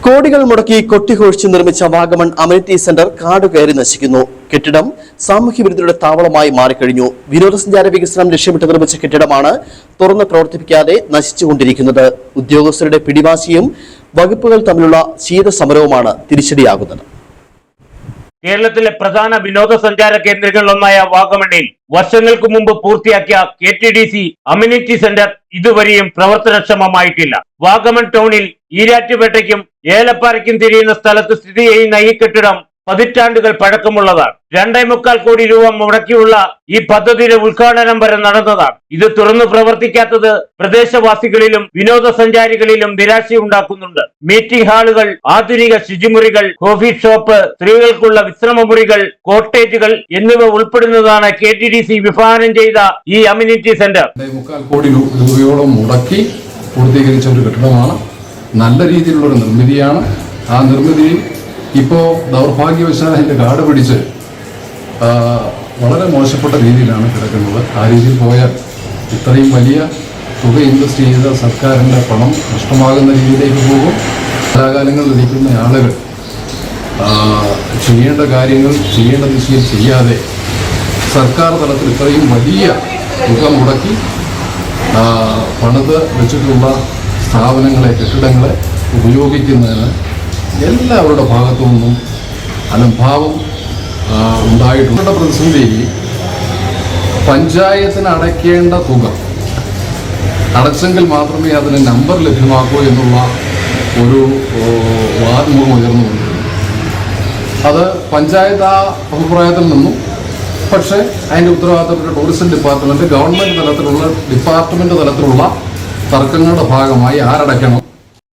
കോടികൾ മുടക്കി കൊട്ടിഘോഷിച്ച് നിർമ്മിച്ച വാഗമൺ അമ്യൂണിറ്റി സെന്റർ കാടുകയറി നശിക്കുന്നു. കെട്ടിടം സാമൂഹ്യ വിരുദ്ധരുടെ താവളമായി മാറിക്കഴിഞ്ഞു. വിനോദസഞ്ചാര വികസനം ലക്ഷ്യമിട്ട് നിർമ്മിച്ച കെട്ടിടമാണ് തുറന്ന് പ്രവർത്തിപ്പിക്കാതെ നശിച്ചുകൊണ്ടിരിക്കുന്നത്. ഉദ്യോഗസ്ഥരുടെ പിടിവാശിയും വകുപ്പുകൾ തമ്മിലുള്ള ശീതസമരവുമാണ് തിരിച്ചടിയാകുന്നത്. കേരളത്തിലെ പ്രധാന വിനോദസഞ്ചാര കേന്ദ്രങ്ങളിലൊന്നായ വാഗമണിൽ വർഷങ്ങൾക്ക് മുമ്പ് പൂർത്തിയാക്കിയ KTDC അമ്യൂണിറ്റി സെന്റർ ഇതുവരെയും പ്രവർത്തനക്ഷമമായിട്ടില്ല. വാഗമൺ ടൗണിൽ ഈരാറ്റുപേട്ടയ്ക്കും ഏലപ്പാറയ്ക്കും തിരിയുന്ന സ്ഥലത്ത് സ്ഥിതി ചെയ്യുന്ന ഈ കെട്ടിടം പതിറ്റാണ്ടുകൾ പഴക്കമുള്ളതാണ്. 2.25 കോടി രൂപ മുടക്കിയുള്ള ഈ പദ്ധതിയുടെ ഉദ്ഘാടനം വരെ നടന്നതാണ്. ഇത് തുറന്നു പ്രവർത്തിക്കാത്തത് പ്രദേശവാസികളിലും വിനോദസഞ്ചാരികളിലും നിരാശയുണ്ടാക്കുന്നുണ്ട്. മീറ്റിംഗ് ഹാളുകൾ, ആധുനിക ശുചിമുറികൾ, കോഫി ഷോപ്പ്, സ്ത്രീകൾക്കുള്ള വിശ്രമമുറികൾ, കോട്ടേജുകൾ എന്നിവ ഉൾപ്പെടുന്നതാണ് KTDC വിഭാവനം ചെയ്ത ഈ അമ്യൂണിറ്റി സെന്റർ. 2.25 കോടി രൂപയോളം മുടക്കി പൂർത്തീകരിച്ച ഒരു കെട്ടിടമാണ്. നല്ല രീതിയിലുള്ള ഒരു നിർമ്മിതിയാണ്. ആ നിർമ്മിതിയിൽ ഇപ്പോൾ ദൗർഭാഗ്യവശാൽ അതിൻ്റെ കാട് പിടിച്ച് വളരെ മോശപ്പെട്ട രീതിയിലാണ് കിടക്കുന്നത്. ആ രീതിയിൽ പോയാൽ ഇത്രയും വലിയ തുക ഇൻവെസ്റ്റ് ചെയ്ത സർക്കാരിൻ്റെ പണം നഷ്ടമാകുന്ന രീതിയിലേക്ക് പോകും. കാലാകാലങ്ങളിൽ ഇരിക്കുന്ന ആളുകൾ ചെയ്യേണ്ട കാര്യങ്ങൾ ചെയ്യേണ്ട ദിശയിൽ ചെയ്യാതെ സർക്കാർ തലത്തിൽ ഇത്രയും വലിയ തുക മുടക്കി പണിത് വെച്ചിട്ടുള്ള സ്ഥാപനങ്ങളെ, കെട്ടിടങ്ങളെ ഉപയോഗിക്കുന്നതിന് എല്ലാവരുടെ ഭാഗത്തു നിന്നും അലംഭാവം ഉണ്ടായിട്ടുള്ള പ്രതിസന്ധി പഞ്ചായത്തിന് അടയ്ക്കേണ്ട തുക അടച്ചെങ്കിൽ മാത്രമേ അതിന് നമ്പർ ലഭ്യമാക്കൂ എന്നുള്ള ഒരു വാദമുഖം ഉയർന്നുകൊണ്ടിരുന്നു. അത് പഞ്ചായത്ത് ആ അഭിപ്രായത്തിൽ നിന്നും, പക്ഷേ അതിൻ്റെ ഉത്തരവാദിത്തപ്പെട്ട ടൂറിസം ഡിപ്പാർട്ട്മെൻറ്റ്, ഗവൺമെൻറ് തലത്തിലുള്ള ഡിപ്പാർട്ട്മെൻറ്റ് തലത്തിലുള്ള തർക്കങ്ങളുടെ ഭാഗമായി ആരടയ്ക്കണം.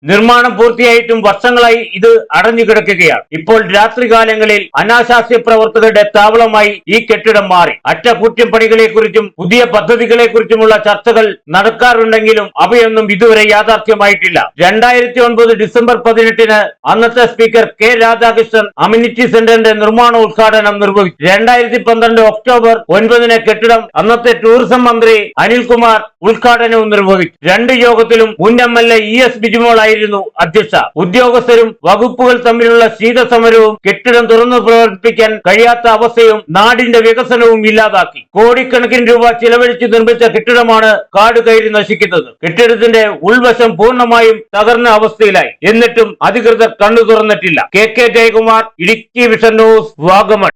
നിർമ്മാണം പൂർത്തിയായിട്ടും വർഷങ്ങളായി ഇത് അടഞ്ഞു കിടക്കുകയാണ്. ഇപ്പോൾ രാത്രികാലങ്ങളിൽ അനാശാസ്യ പ്രവർത്തകരുടെ താവളമായി ഈ കെട്ടിടം മാറി. അറ്റകുറ്റപ്പണികളെക്കുറിച്ചും പുതിയ പദ്ധതികളെക്കുറിച്ചുമുള്ള ചർച്ചകൾ നടക്കാറുണ്ടെങ്കിലും അവയൊന്നും ഇതുവരെ യാഥാർത്ഥ്യമായിട്ടില്ല. 2009 ഡിസംബർ 18 അന്നത്തെ സ്പീക്കർ K രാധാകൃഷ്ണൻ അമ്യൂണിറ്റി സെന്ററിന്റെ നിർമ്മാണോദ്ഘാടനം നിർവഹിച്ചു. 2012 ഒക്ടോബർ 9 കെട്ടിടം അന്നത്തെ ടൂറിസം മന്ത്രി അനിൽകുമാർ ഉദ്ഘാടനവും നിർവഹിച്ചു. 2 യോഗത്തിലും മുൻ MLA ES ബിജുമോൾ ആയിരുന്നു അധ്യക്ഷ. ഉദ്യോഗസ്ഥരും വകുപ്പുകൾ തമ്മിലുള്ള ശീതസമരവും കെട്ടിടം തുറന്നു പ്രവർത്തിക്കാൻ കഴിയാത്ത അവസ്ഥയും നാടിന്റെ വികസനവും ഇല്ലാതാക്കി. കോടിക്കണക്കിന് രൂപ ചിലവഴിച്ച് നിർമ്മിച്ച കെട്ടിടമാണ് കാട് കയറി നശിക്കുന്നത്. കെട്ടിടത്തിന്റെ ഉൾവശം പൂർണ്ണമായും തകർന്ന അവസ്ഥയിലായി. എന്നിട്ടും അധികൃതർ കണ്ണു തുറന്നിട്ടില്ല. KK Jayakumar, Idukki vision news, Vagamon.